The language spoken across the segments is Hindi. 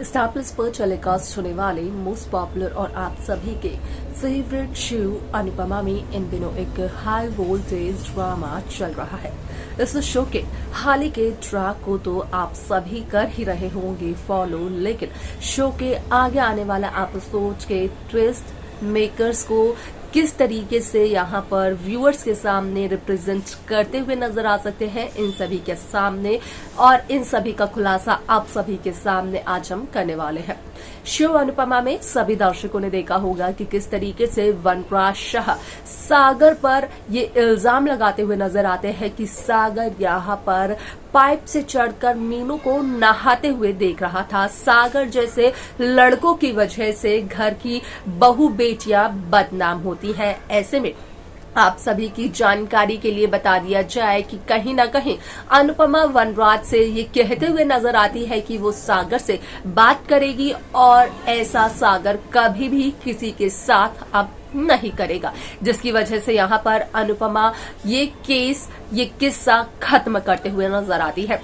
स्टार प्लस पर टेलीकास्ट होने वाले मोस्ट पॉपुलर और आप सभी के फेवरेट शो अनुपमा में इन दिनों एक हाई वोल्टेज ड्रामा चल रहा है। इस शो के हाल ही के ट्रैक को तो आप सभी कर ही रहे होंगे फॉलो, लेकिन शो के आगे आने वाला एपिसोड के ट्विस्ट मेकर्स को किस तरीके से यहाँ पर व्यूअर्स के सामने रिप्रेजेंट करते हुए नजर आ सकते हैं, इन सभी के सामने और इन सभी का खुलासा आप सभी के सामने आज हम करने वाले हैं। शो अनुपमा में सभी दर्शकों ने देखा होगा कि किस तरीके से वनराज शाह सागर पर ये इल्जाम लगाते हुए नजर आते हैं कि सागर यहाँ पर पाइप से चढ़कर मीनू को नहाते हुए देख रहा था। सागर जैसे लड़कों की वजह से घर की बहू बेटियां बदनाम होती हैं। ऐसे में आप सभी की जानकारी के लिए बता दिया जाए कि कहीं ना कहीं अनुपमा वनराज से ये कहते हुए नजर आती है कि वो सागर से बात करेगी और ऐसा सागर कभी भी किसी के साथ अब नहीं करेगा, जिसकी वजह से यहाँ पर अनुपमा ये केस ये किस्सा खत्म करते हुए नजर आती है।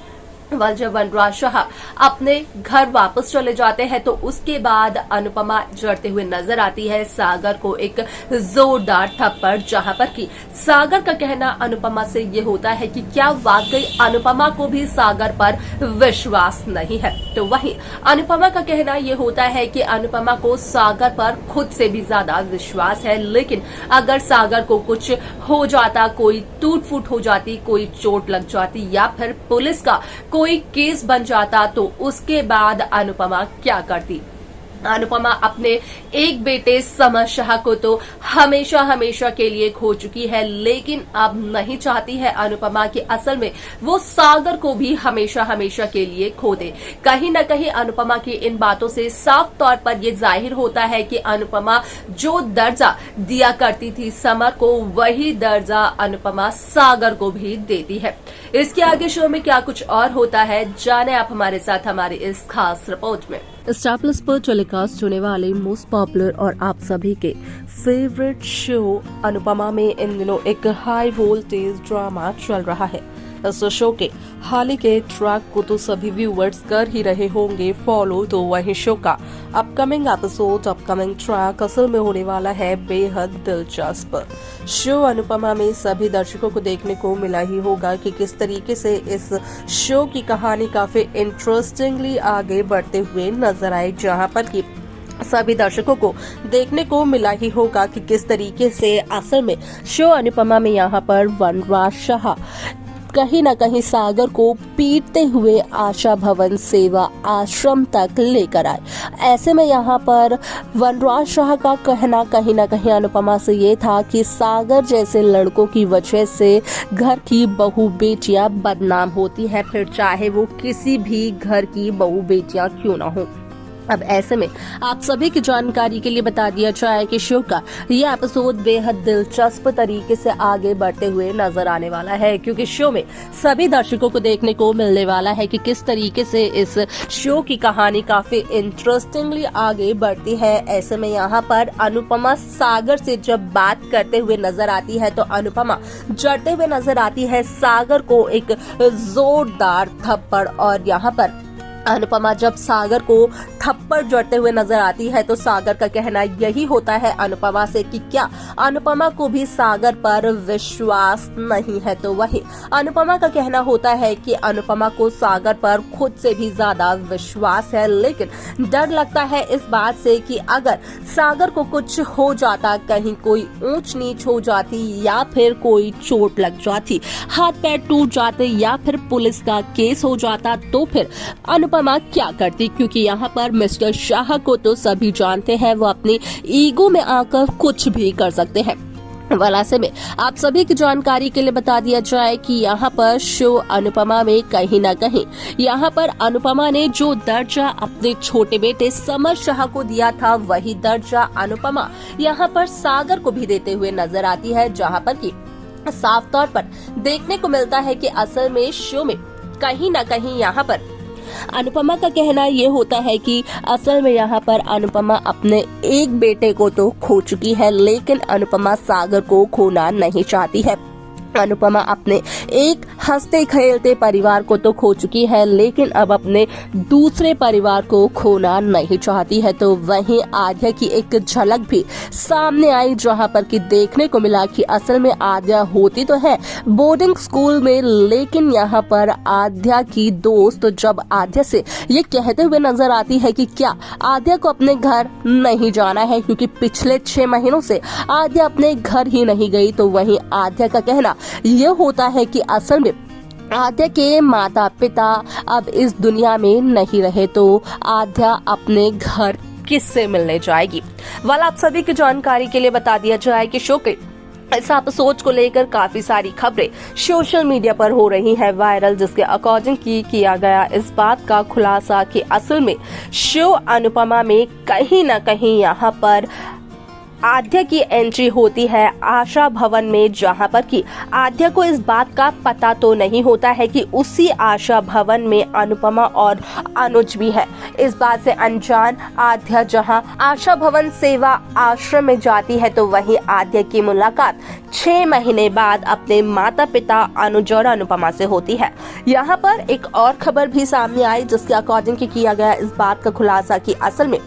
जब वनराज शाह अपने घर वापस चले जाते हैं तो उसके बाद अनुपमा जड़ते हुए नजर आती है सागर को एक जोरदार थप्पड़, जहां पर कि सागर का कहना अनुपमा से ये होता है कि क्या वाकई अनुपमा को भी सागर पर विश्वास नहीं है। तो वहीं अनुपमा का कहना ये होता है कि अनुपमा को सागर पर खुद से भी ज्यादा विश्वास है, लेकिन अगर सागर को कुछ हो जाता, कोई टूट फूट हो जाती, कोई चोट लग जाती या फिर पुलिस का कोई केस बन जाता तो उसके बाद अनुपमा क्या करती। अनुपमा अपने एक बेटे समर शाह को तो हमेशा हमेशा के लिए खो चुकी है, लेकिन अब नहीं चाहती है अनुपमा कि असल में वो सागर को भी हमेशा हमेशा के लिए खो दे। कहीं न कहीं अनुपमा की इन बातों से साफ तौर पर यह जाहिर होता है कि अनुपमा जो दर्जा दिया करती थी समर को, वही दर्जा अनुपमा सागर को भी देती है। इसके आगे शो में क्या कुछ और होता है, जाने आप हमारे साथ हमारी इस खास रिपोर्ट में। स्टार प्लस पर टेलीकास्ट होने वाले मोस्ट पॉपुलर और आप सभी के फेवरेट शो अनुपमा में इन दिनों एक हाई वोल्टेज ड्रामा चल रहा है। इस शो के हाल ही के ट्रैक को तो सभी व्यूअर्स कर ही रहे होंगे फॉलो, तो वही शो का अपकमिंग एपिसोड, अपकमिंग ट्रैक असल में होने वाला है बेहद दिलचस्प। शो अनुपमा में सभी दर्शकों को देखने को मिला ही होगा कि किस तरीके से इस शो की कहानी काफी इंटरेस्टिंगली आगे बढ़ते हुए नजर आए, जहां पर कि सभी दर्शकों को देखने को मिला ही होगा कि किस तरीके से असल में शो अनुपमा में यहाँ पर वनराज शाह कहीं न कहीं सागर को पीटते हुए आशा भवन सेवा आश्रम तक लेकर आए। ऐसे में यहाँ पर वनराज शाह का कहना कहीं न कहीं अनुपमा से ये था कि सागर जैसे लड़कों की वजह से घर की बहू बेटियां बदनाम होती हैं, फिर चाहे वो किसी भी घर की बहू बेटियां क्यों ना हो। अब ऐसे में आप सभी की जानकारी के लिए बता दिया जाए कि शो का ये एपिसोड बेहद दिलचस्प तरीके से आगे बढ़ते हुए नजर आने वाला है, क्योंकि शो में सभी दर्शकों को देखने को मिलने वाला है कि किस तरीके से इस शो की कहानी काफी इंटरेस्टिंगली आगे बढ़ती है। ऐसे में यहाँ पर अनुपमा सागर से जब बात करते हुए नजर आती है तो अनुपमा जड़ते हुए नजर आती है सागर को एक जोरदार थप्पड़, और यहाँ पर अनुपमा जब सागर को थप्पड़ जड़ते हुए नजर आती है तो सागर का कहना यही होता है अनुपमा से कि क्या अनुपमा को भी सागर पर विश्वास नहीं है। तो वही अनुपमा का कहना होता है कि अनुपमा को सागर पर खुद से भी ज्यादा विश्वास है, लेकिन डर लगता है इस बात से कि अगर सागर को कुछ हो जाता, कहीं कोई ऊंच नीच हो जाती या फिर कोई चोट लग जाती, हाथ पैर टूट जाते या फिर पुलिस का केस हो जाता, तो फिर अनुपमा क्या करती, क्योंकि यहाँ पर मिस्टर शाह को तो सभी जानते हैं, वो अपनी ईगो में आकर कुछ भी कर सकते हैं। वैसे में आप सभी की जानकारी के लिए बता दिया जाए कि यहाँ पर शो अनुपमा में कहीं ना कहीं यहाँ पर अनुपमा ने जो दर्जा अपने छोटे बेटे समर शाह को दिया था, वही दर्जा अनुपमा यहाँ पर सागर को भी देते हुए नजर आती है, जहाँ पर कि साफ तौर पर देखने को मिलता है कि असल में शो में कहीं ना कहीं यहाँ पर अनुपमा का कहना ये होता है कि असल में यहाँ पर अनुपमा अपने एक बेटे को तो खो चुकी है, लेकिन अनुपमा सागर को खोना नहीं चाहती है। अनुपमा अपने एक हंसते खेलते परिवार को तो खो चुकी है, लेकिन अब अपने दूसरे परिवार को खोना नहीं चाहती है। तो वहीं आद्या की एक झलक भी सामने आई, जहां पर कि देखने को मिला कि असल में आद्या होती तो है बोर्डिंग स्कूल में, लेकिन यहां पर आद्या की दोस्त जब आद्या से ये कहते हुए नजर आती है कि क्या आद्या को अपने घर नहीं जाना है, क्योंकि पिछले 6 महीनों से आद्या अपने घर ही नहीं गई। तो वहीं आद्या का कहना ये होता है कि असल में आद्या के माता पिता अब इस दुनिया में नहीं रहे, तो आद्या अपने घर किससे मिलने जाएगी। वाला आप सभी की जानकारी के लिए बता दिया जाए कि शो के इस एपिसोड को लेकर काफी सारी खबरें सोशल मीडिया पर हो रही है वायरल, जिसके अकॉर्डिंग किया गया इस बात का खुलासा कि असल में शो अनुपमा में कहीं न कहीं यहाँ पर आद्या की एंट्री होती है आशा भवन में, जहां पर कि आद्या को इस बात का पता तो नहीं होता है कि उसी आशा भवन में अनुपमा और अनुज भी है। इस बात से अनजान आद्या जहां आशा भवन सेवा आश्रम में जाती है, तो वहीं आद्या की मुलाकात 6 महीने बाद अपने माता पिता अनुज और अनुपमा से होती है। यहाँ पर एक और खबर भी सामने आई, जिसके अकॉर्डिंग किया गया इस बात का खुलासा कि असल में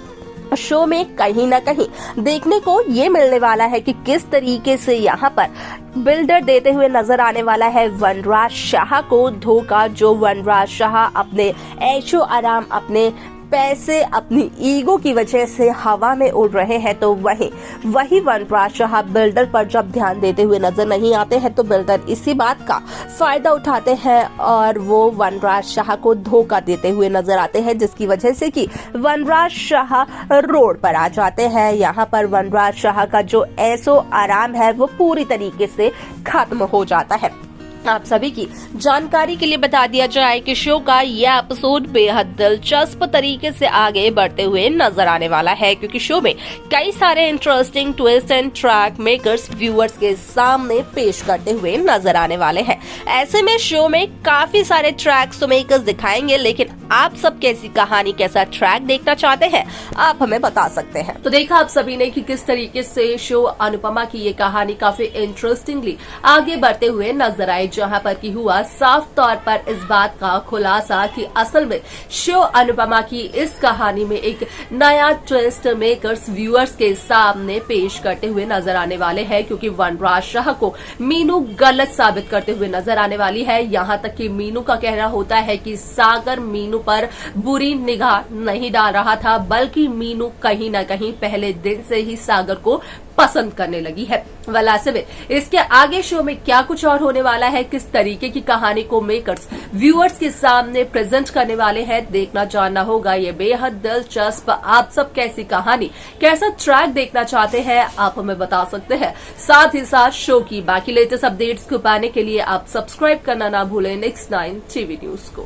शो में कहीं ना कहीं देखने को ये मिलने वाला है कि किस तरीके से यहाँ पर बिल्डर देते हुए नजर आने वाला है वनराज शाह को धोखा, जो वनराज शाह अपने ऐशो आराम, अपने पैसे, अपनी ईगो की वजह से हवा में उड़ रहे हैं। तो वही वनराज शाह बिल्डर पर जब ध्यान देते हुए नजर नहीं आते हैं, तो बिल्डर इसी बात का फायदा उठाते हैं और वो वनराज शाह को धोखा देते हुए नजर आते हैं, जिसकी वजह से कि वनराज शाह रोड पर आ जाते हैं। यहाँ पर वनराज शाह का जो ऐशो आराम है वो पूरी तरीके से खत्म हो जाता है। आप सभी की जानकारी के लिए बता दिया जाए कि शो का यह एपिसोड बेहद दिलचस्प तरीके से आगे बढ़ते हुए नजर आने वाला है, क्योंकि शो में कई सारे interesting twist and track makers viewers के सामने पेश करते हुए नजर आने वाले हैं। ऐसे में शो में काफी सारे ट्रैक्स तो मेकर्स दिखाएंगे, लेकिन आप सब कैसी कहानी, कैसा ट्रैक देखना चाहते हैं, आप हमें बता सकते हैं। तो देखा आप सभी ने कि किस तरीके से शो अनुपमा की ये कहानी काफी इंटरेस्टिंगली आगे बढ़ते हुए नजर आई, जहां पर की हुआ साफ तौर पर इस बात का खुलासा कि असल में शो अनुपमा की इस कहानी में एक नया ट्विस्ट मेकर्स व्यूअर्स के सामने पेश करते हुए नजर आने वाले हैं, क्योंकि वनराज शाह को मीनू गलत साबित करते हुए नजर आने वाली है। यहां तक कि मीनू का कहना होता है कि सागर मीनू पर बुरी निगाह नहीं डाल रहा था, बल्कि मीनू कहीं न कहीं पहले दिन से ही सागर को पसंद करने लगी है। वैसे में इसके आगे शो में क्या कुछ और होने वाला है, किस तरीके की कहानी को मेकर्स व्यूअर्स के सामने प्रेजेंट करने वाले हैं, देखना जानना होगा। ये बेहद दिलचस्प, आप सब कैसी कहानी, कैसा ट्रैक देखना चाहते हैं, आप हमें बता सकते हैं। साथ ही साथ शो की बाकी लेटेस्ट अपडेट्स को पाने के लिए आप सब्सक्राइब करना ना भूलें Next 9 टीवी न्यूज को।